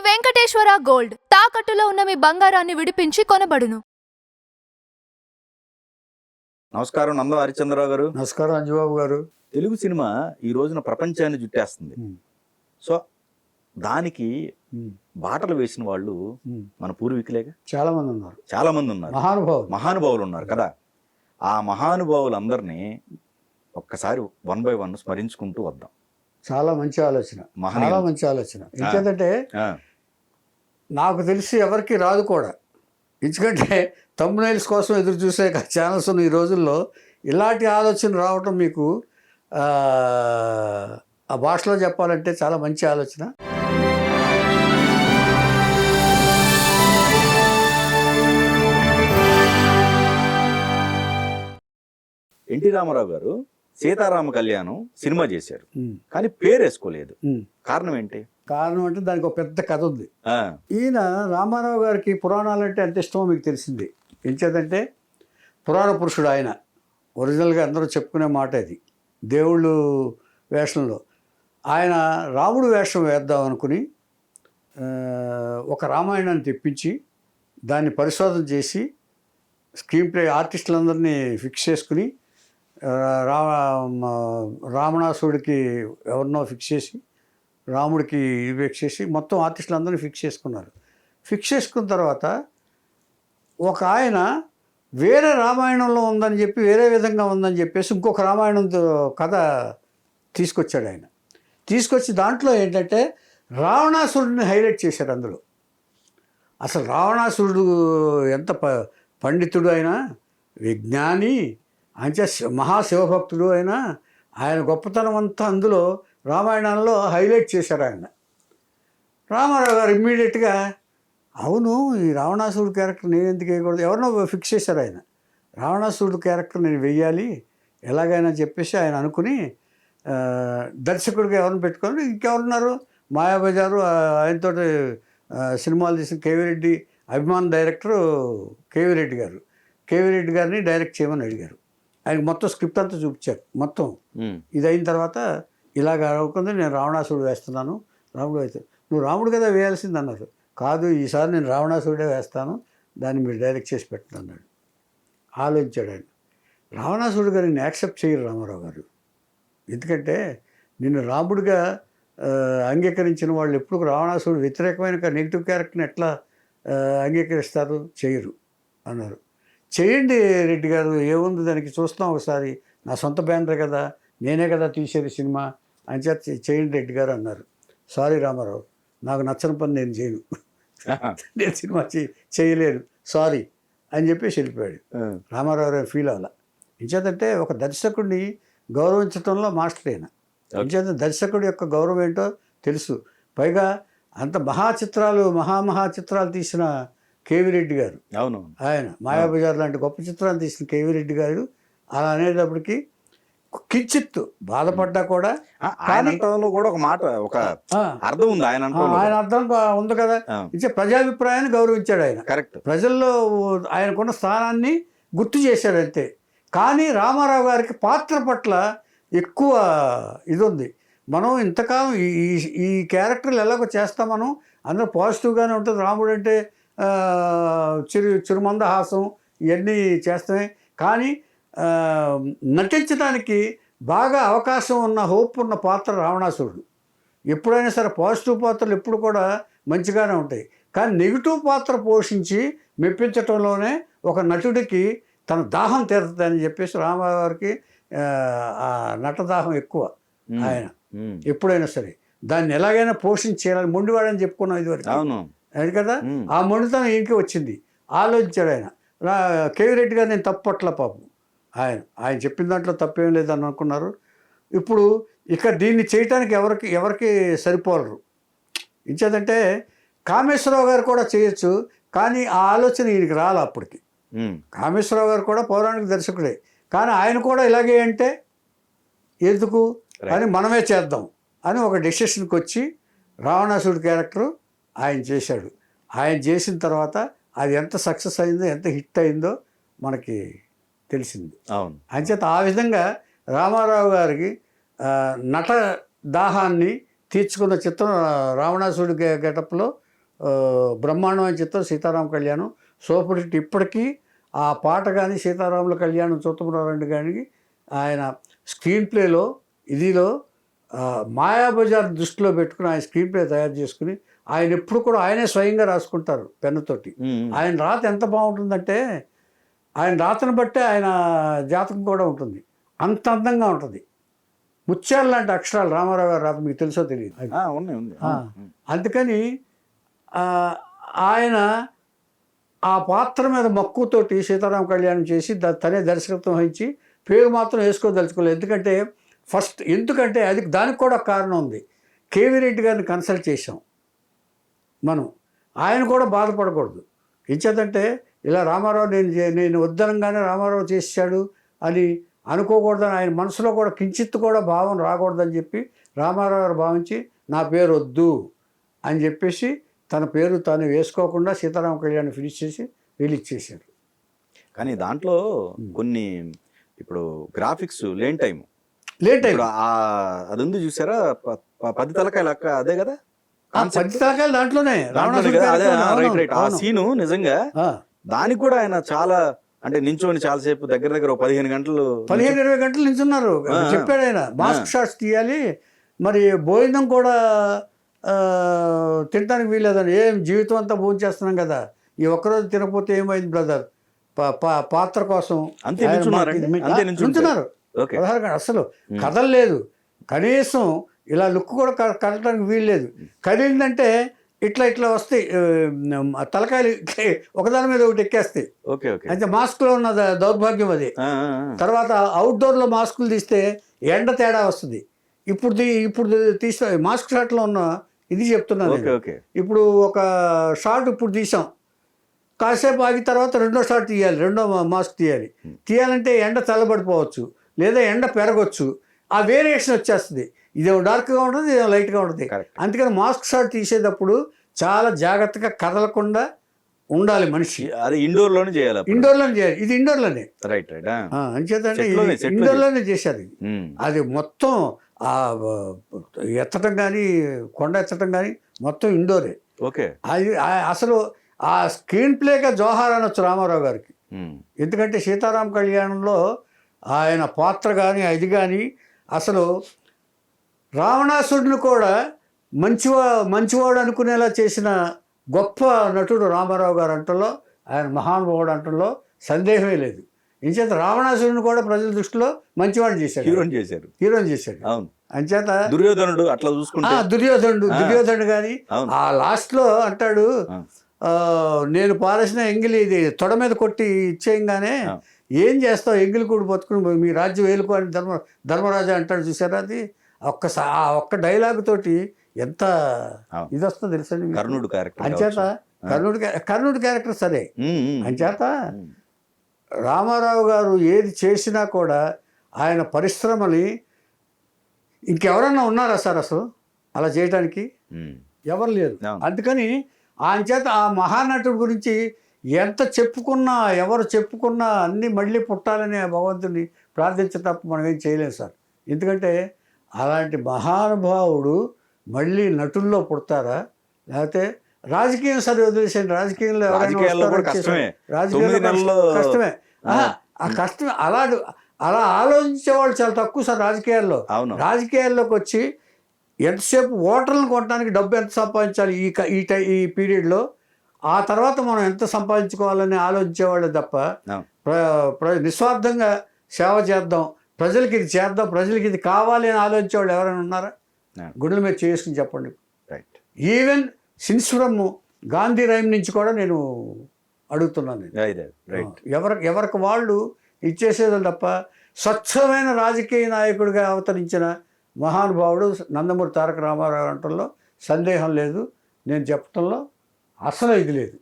Venkateswara gold తాకట్టులో ఉన్న మీ బంగారాన్ని విడిపించి కొనబడును. నమస్కారం నంద హరిచంద్రరావు గారు. నమస్కారం అంజుబాబు గారు. తెలుగు సినిమా ఈ రోజున ప్రపంచాన్ని జుట్టేస్తుంది. సో దానికి బాటలు వేసిన వాళ్ళు మన పూర్వీకులేగా. చాలా మంది ఉన్నారు, మహానుభావులు ఉన్నారు కదా. ఆ మహానుభావులందరినీ ఒక్కసారి 1 by 1 స్మరించుకుంటూ వద్దాం. చాలా మంచి ఆలోచన. ఎందుకంటే నాకు తెలిసి ఎవరికి రాదు కూడా. ఎందుకంటే థంబ్నెయిల్స్ కోసం ఎదురు చూసే ఛానల్స్ ఉన్న ఈ రోజుల్లో ఇలాంటి ఆలోచన రావటం మీకు ఆ భాషలో చెప్పాలంటే చాలా మంచి ఆలోచన. ఎన్టీ రామారావు గారు సీతారామ కళ్యాణం సినిమా చేశారు, కానీ పేరు వేసుకోలేదు. కారణం ఏంటి? కారణం అంటే దానికి ఒక పెద్ద కథ ఉంది. ఈయన రామారావు గారికి పురాణాలంటే ఎంత ఇష్టమో మీకు తెలిసింది. ఎంచేదంటే పురాణ పురుషుడు ఆయన. ఒరిజినల్గా అందరూ చెప్పుకునే మాట ఇది. దేవుళ్ళు వేషంలో ఆయన రాముడు వేషం వేద్దాం అనుకుని ఒక రామాయణాన్ని తెప్పించి దాన్ని పరిశోధన చేసి స్క్రీన్ ప్లే ఆర్టిస్టులందరినీ ఫిక్స్ చేసుకుని రావణాసుడికి ఎవరినో ఫిక్స్ చేసి రాముడికి ఫిక్స్ చేసి మొత్తం ఆర్టిస్టులందరినీ ఫిక్స్ చేసుకున్నారు. ఫిక్స్ చేసుకున్న తర్వాత ఒక ఆయన వేరే రామాయణంలో ఉందని చెప్పి వేరే విధంగా ఉందని చెప్పేసి ఇంకొక రామాయణం కథ తీసుకొచ్చాడు ఆయన. తీసుకొచ్చి దాంట్లో ఏంటంటే రావణాసురుడిని హైలైట్ చేశారు. అందులో అసలు రావణాసురుడు ఎంత పండితుడు అయినా, విజ్ఞాని, అంచే మహాశివభక్తుడు అయినా ఆయన గొప్పతనం అంతా అందులో రామాయణంలో హైలైట్ చేశారు ఆయన. రామారావు గారు ఇమ్మీడియట్గా అవును ఈ రావణాసురుడు క్యారెక్టర్ నేను ఎందుకు వేయకూడదు, ఎవరినో ఫిక్స్ చేశారు ఆయన. రావణాసురుడు క్యారెక్టర్ నేను వెయ్యాలి ఎలాగైనా చెప్పేసి ఆయన అనుకుని దర్శకుడిగా ఎవరిని పెట్టుకొని ఇంకెవరున్నారు, మాయాబజారు ఆయనతో సినిమాలు తీసిన కేవీ రెడ్డి అభిమాన్ డైరెక్టరు కేవీ రెడ్డి గారిని డైరెక్ట్ చేయమని అడిగారు. ఆయనకు మొత్తం స్క్రిప్ట్ అంతా చూపించారు. మొత్తం ఇది అయిన తర్వాత ఇలాగ అనుకుంది, నేను రావణాసురుడు వేస్తున్నాను, రాముడు వేస్తాను. నువ్వు రాముడు కదా వేయాల్సింది అన్నారు. కాదు ఈసారి నేను రావణాసురుడే వేస్తాను, దాన్ని మీరు డైరెక్ట్ చేసి పెట్టండి అన్నాడు. ఆలోచించాడు ఆయన. రావణాసురుడు గారిని యాక్సెప్ట్ చేయరు రామారావు గారు. ఎందుకంటే నిన్ను రాముడిగా అంగీకరించిన వాళ్ళు ఎప్పుడు రావణాసురుడు వ్యతిరేకమైన నెగిటివ్ క్యారెక్టర్ని ఎట్లా అంగీకరిస్తారు, చేయరు అన్నారు. చేయండి రెడ్డి గారు, ఏముంది దానికి, చూస్తాం ఒకసారి, నా సొంత బ్యానర్ కదా, నేనే కదా తీసేది సినిమా అని చెప్పి చేయండి రెడ్డి గారు అన్నారు. సారీ రామారావు, నాకు నచ్చని పని నేను చేయను, నేను సినిమా చేయలేను, సారీ అని చెప్పేసి వెళ్ళిపోయాడు. రామారావు ఫీల్ అవ్వాల. ఇంచేతంటే ఒక దర్శకుడిని గౌరవించడంలో మాస్టర్ అయినా. ఇంచేత దర్శకుడి యొక్క గౌరవం ఏంటో తెలుసు. పైగా అంత మహాచిత్రాలు తీసిన కేవీ రెడ్డి గారు, అవును ఆయన మాయాబజార్ లాంటి గొప్ప చిత్రాలు తీసిన కేవీ రెడ్డి గారు అలా అనేటప్పటికి కించిత్తు బాధపడ్డా కూడా కూడా ఒక మాట, ఒక అర్థం ఉంది ఆయన అర్థం ఉంది కదా. ఇచ్చే ప్రజాభిప్రాయాన్ని గౌరవించాడు ఆయన. కరెక్ట్, ప్రజల్లో ఆయనకున్న స్థానాన్ని గుర్తు చేశాడు అంతే. కానీ రామారావు గారికి పాత్ర పట్ల ఎక్కువ ఇది ఉంది. మనం ఇంతకాలం ఈ క్యారెక్టర్లు ఎలాగో చేస్తాం, మనం అందరూ పాజిటివ్గానే ఉంటుంది. రాముడు అంటే చిరుమందహాసం ఇవన్నీ చేస్తామే, కానీ నటించడానికి బాగా అవకాశం ఉన్న, హోప్ ఉన్న పాత్ర రావణాసురుడు. ఎప్పుడైనా సరే పాజిటివ్ పాత్రలు ఎప్పుడు కూడా మంచిగానే ఉంటాయి, కానీ నెగిటివ్ పాత్ర పోషించి మెప్పించటంలోనే ఒక నటుడికి తన దాహం తీరుతుందని చెప్పేసి రామారావు గారికి ఆ నటదాహం ఎక్కువ. ఆయన ఎప్పుడైనా సరే దాన్ని ఎలాగైనా పోషించేయాలని మొండివాడని చెప్పుకున్నాం ఇదివరకు, అది కదా. ఆ మొండితనం ఇంటికి వచ్చింది. ఆలోచించాడు ఆయన. కేవీ రెడ్డి గారు నేను తప్పట్ల పాపం, ఆయన చెప్పిన దాంట్లో తప్పేం లేదని అనుకున్నారు. ఇప్పుడు ఇక దీన్ని చేయటానికి ఎవరికి సరిపోలరు. ఇచ్చేదంటే కామేశ్వరరావు గారు కూడా చేయొచ్చు, కానీ ఆ ఆలోచన ఈయనకి రాలే అప్పటికి. కామేశ్వరరావు గారు కూడా పౌరాణిక దర్శకుడే, కానీ ఆయన కూడా ఇలాగే అంటే ఎందుకు అని మనమే చేద్దాం అని ఒక డెసిషన్కి వచ్చి రావణాసురుడు క్యారెక్టర్ ఆయన చేశాడు. ఆయన చేసిన తర్వాత అది ఎంత సక్సెస్ అయిందో, ఎంత హిట్ అయిందో మనకి తెలిసింది. అవును, అంచేత ఆ విధంగా రామారావు గారికి నట దాహాన్ని తీర్చుకున్న చిత్రం రావణాసుడి గెటప్లో బ్రహ్మాండమైన చిత్రం సీతారామ కళ్యాణం. Super hit. ఇప్పటికీ ఆ పాట కానీ సీతారాముల కళ్యాణం చూత్తమరారండి కానీ ఆయన స్క్రీన్ ప్లేలో ఇదిలో మాయాబజార్ దృష్టిలో పెట్టుకుని ఆయన స్క్రీన్ ప్లే తయారు చేసుకుని ఆయన ఎప్పుడు కూడా ఆయనే స్వయంగా రాసుకుంటారు పెన్నుతోటి. ఆయన రాత ఎంత బాగుంటుందంటే ఆయన రాతను బట్టే ఆయన జాతకం కూడా ఉంటుంది. అంత అందంగా ఉంటుంది. ముత్యాలు లాంటి అక్షరాలు రామారావు గారు రాత మీకు తెలుసో తెలియదు. అందుకని ఆయన ఆ పాత్ర మీద మక్కువతోటి సీతారామ కళ్యాణం చేసి తనే దర్శకత్వం వహించి పేరు మాత్రం వేసుకోదలుచుకోలేదు. ఎందుకంటే అది దానికి కూడా కారణం ఉంది. కేవీ రెడ్డి గారిని కన్సల్ట్ చేశాం మనం. ఆయన కూడా బాధపడకూడదు. ఎంచేతంటే ఇలా రామారావు నేను వద్దనంగానే రామారావు చేశాడు అని అనుకోకూడదని ఆయన మనసులో కూడా కించిత్తు కూడా భావం రాకూడదని చెప్పి రామారావు గారు భావించి నా పేరు వద్దు అని చెప్పేసి తన పేరు తాను వేసుకోకుండా సీతారామ కళ్యాణ్ ఫినిష్ చేసి రిలీజ్ చేశారు. కానీ దాంట్లో కొన్ని ఇప్పుడు గ్రాఫిక్స్ లేని టైం అది ఉంది చూసారా, 10 తలకాయలు అక్క అదే కదా, 10 తలకాయలు దాంట్లోనే ఆ సీను నిజంగా దానికి కూడా ఆయన చాలా అంటే నించోని చాలాసేపు దగ్గర 15 గంటలు 15-20 గంటలు నించున్నారు. చెప్పాడు ఆయన మాస్క్ షాట్స్ తీయాలి, మరి భోజనం కూడా తినడానికి వీల్లేదని. ఏం జీవితం అంతా భోజనం చేస్తున్నాం కదా, ఈ ఒక్కరోజు తినకపోతే ఏమైంది బ్రదర్, పాత్ర కోసం నించున్నారు 16 గంటలు. అసలు కదలలేదు, కనీసం ఇలా లుక్ కూడా కదలడానికి వీల్లేదు. కదిలిందంటే ఇట్లా వస్తాయి తలకాయలు, ఒకదాని మీద ఒకటి ఎక్కేస్తాయి. అయితే మాస్క్లో ఉన్న దౌర్భాగ్యం అది. తర్వాత అవుట్డోర్లో మాస్కులు తీస్తే ఎండ తేడా వస్తుంది. ఇప్పుడు తీసే మాస్క్ షాట్లో ఉన్న ఇది చెప్తున్నాను. ఇప్పుడు ఒక షాట్ ఇప్పుడు తీసాం, కాసేపు ఆగిన తర్వాత రెండో షాట్ తీయాలి, రెండో మాస్క్ తీయాలంటే ఎండ చల్లబడిపోవచ్చు, లేదా ఎండ పెరగవచ్చు. ఆ వేరియేషన్ వచ్చేస్తుంది. ఇదేమో డార్క్గా ఉంటుంది, ఇదేమో లైట్గా ఉంటుంది. అందుకని మాస్క్ షాట్ తీసేటప్పుడు చాలా జాగ్రత్తగా కదలకుండా ఉండాలి మనిషి. అది ఇండోర్లోనే చేయాలి. ఇది ఇండోర్లోనే అంచేతంటే ఇండోర్లోనే చేశారు. అది మొత్తం ఎత్తటం కానీ కొండ ఎత్తటం కానీ మొత్తం ఇండోరే. అది అసలు ఆ స్క్రీన్ ప్లేగా జోహార్ అనొచ్చు రామారావు గారికి. ఎందుకంటే సీతారామ కళ్యాణంలో ఆయన పాత్ర కానీ అది కానీ అసలు రావణాసుడిని కూడా మంచివాడు అనుకునేలా చేసిన గొప్ప నటుడు రామారావు గారు అంటలో, ఆయన మహానుభావుడు అంటలో సందేహమే లేదు. ఇంచేత రావణాసుడిని కూడా ప్రజల దృష్టిలో మంచివాడు చేశాడు, హీరోని చేశాడు. అవును. అంచేత దుర్యోధనుడు అట్లా చూసుకుంటే దుర్యోధనుడు కానీ ఆ లాస్ట్లో అంటాడు, నేను పారేసిన ఎంగిలి ఇది తొడ మీద కొట్టి ఇచ్చేయంగానే ఏం చేస్తావు, ఎంగిలి కూడా బతుకుని మీ రాజ్యం వేలుకో అని ధర్మరాజా అంటాడు. చూసారా, అది ఒక్క డైలాగ్ తోటి ఎంత ఇది వస్తుందో తెలుసండి. కర్ణుడు క్యారెక్టర్ అంచేత కర్ణుడు క్యారెక్టర్ సరే. అంచేత రామారావు గారు ఏది చేసినా కూడా ఆయన పరిశ్రమని ఇంకెవరన్నా ఉన్నారా సార్ అసలు అలా చేయడానికి? ఎవరు లేరు. అందుకని ఆయన చేత ఆ మహానటుడి గురించి ఎంత చెప్పుకున్నా, ఎవరు చెప్పుకున్నా అన్నీ మళ్ళీ పుట్టాలని భగవంతుని ప్రార్థించే తప్ప మనం ఏం చేయలేము సార్. ఎందుకంటే అలాంటి మహానుభావుడు మళ్ళీ నటుల్లో పుడతారా? లేకపోతే రాజకీయం సరే వదిలేసండి, రాజకీయంలో కష్టమే. ఆ కష్టమే. అలా ఆలోచించే వాళ్ళు చాలా తక్కువ సార్ రాజకీయాల్లో. రాజకీయాల్లోకి వచ్చి ఎంతసేపు ఓటర్లను కొట్టడానికి డబ్బు ఎంత సంపాదించాలి ఈ పీరియడ్లో, ఆ తర్వాత మనం ఎంత సంపాదించుకోవాలని ఆలోచించేవాళ్ళే తప్ప నిస్వార్థంగా సేవ చేద్దాం, ప్రజలకి ఇది చేద్దాం, ప్రజలకి ఇది కావాలి అని ఆలోచించేవాళ్ళు ఎవరైనా ఉన్నారా? గుండెల మీద చేసుకుని చెప్పండి. Even since from Gandhi rhyme నుంచి కూడా నేను అడుగుతున్నాను. ఎవరికి వాళ్ళు ఇచ్చేసేది తప్ప స్వచ్ఛమైన రాజకీయ నాయకుడిగా అవతరించిన మహానుభావుడు నందమూరి తారక రామారావు అంటంలో సందేహం లేదు. నేను చెప్పటంలో అసలు ఇది లేదు.